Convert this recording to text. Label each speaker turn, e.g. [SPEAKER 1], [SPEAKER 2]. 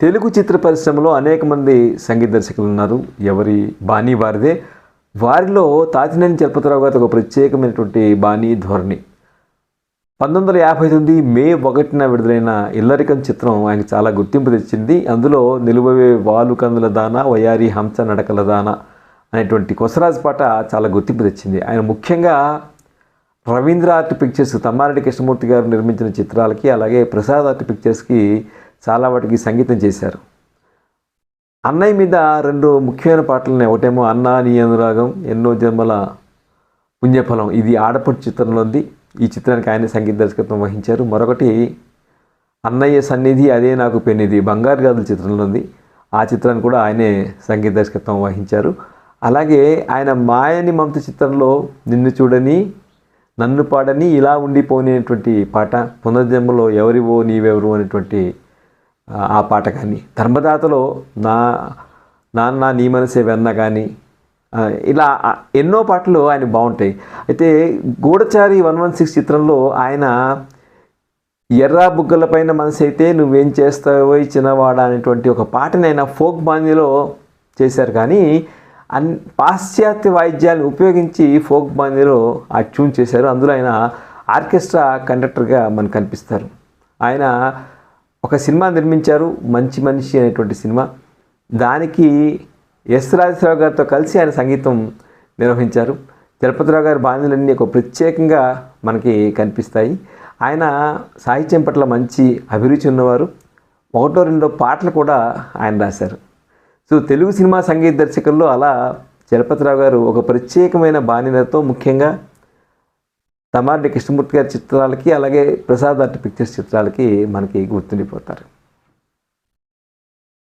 [SPEAKER 1] తెలుగు చిత్ర పరిశ్రమలో అనేక మంది సంగీత దర్శకులు ఉన్నారు. ఎవరి బాణీ వారిదే. వారిలో తాతినేని చలపతిరావు గారితో ఒక ప్రత్యేకమైనటువంటి బాణీ ధోరణి. 1959 మే 1న విడుదలైన ఇల్లరికం చిత్రం ఆయనకు చాలా గుర్తింపు తెచ్చింది. అందులో నిలువవే వాలు కందుల దాన వయారి హంస నడకల దాన అనేటువంటి కొసరాజు పాట చాలా గుర్తింపు తెచ్చింది. ఆయన ముఖ్యంగా రవీంద్ర ఆర్ట్ పిక్చర్స్ తమ్మారెడ్డి కృష్ణమూర్తి గారు నిర్మించిన చిత్రాలకి, అలాగే ప్రసాద్ ఆర్ట్ పిక్చర్స్కి చాలా వాటికి సంగీతం చేశారు. అన్నయ్య మీద 2 ముఖ్యమైన పాటలు ఉన్నాయి. ఒకటేమో అన్నా నీ అనురాగం, ఎన్నో జన్మల పుణ్యఫలం, ఇది ఆడపడు చిత్రంలోంది. ఈ చిత్రానికి ఆయన సంగీత దర్శకత్వం వహించారు. మరొకటి అన్నయ్య సన్నిధి అదే నాకు పెన్నిధి, బంగారు గాజుల చిత్రంలో ఉంది. ఆ చిత్రాన్ని కూడా ఆయనే సంగీత దర్శకత్వం వహించారు. అలాగే ఆయన మాయని మమత చిత్రంలో నిన్ను చూడని నన్ను పాడని ఇలా ఉండిపోయినటువంటి పాట, పునర్జన్మలో ఎవరివో నీవెవరు అనేటువంటి ఆ పాట కానీ, ధర్మదాతలో నాన్న నీ మనసే వెన్న కానీ, ఇలా ఎన్నో పాటలు ఆయన బాగుంటాయి. అయితే గూఢచారి 116 చిత్రంలో ఆయన ఎర్ర బుగ్గల పైన మనసు అయితే నువ్వేం చేస్తావో చిన్నవాడ అనేటువంటి ఒక పాటని ఆయన ఫోక్ బాణీలో చేశారు. కానీ పాశ్చాత్య వాయిద్యాలను ఉపయోగించి ఫోక్ బాణీలో ఆ ట్యూన్ చేశారు. అందులో ఆయన ఆర్కెస్ట్రా కండక్టర్గా మనకు కనిపిస్తారు. ఆయన ఒక సినిమా నిర్మించారు, మంచి మనిషి అనేటువంటి సినిమా. దానికి ఎస్ రాజేశ్వరరావు గారితో కలిసి ఆయన సంగీతం నిర్వహించారు. చలపతిరావు గారి బాణీలన్నీ ఒక ప్రత్యేకంగా మనకి కనిపిస్తాయి. ఆయన సాహిత్యం పట్ల మంచి అభిరుచి ఉన్నవారు. 1-2 పాటలు కూడా ఆయన రాశారు. సో తెలుగు సినిమా సంగీత దర్శకుల్లో అలా చలపతిరావు గారు ఒక ప్రత్యేకమైన బాణీలతో ముఖ్యంగా తమ్మారెడ్డి కృష్ణమూర్తి గారి చిత్రాలకి, అలాగే ప్రసాద్ ఆర్ట్ పిక్చర్స్ చిత్రాలకి మనకి గుర్తుండిపోతారు.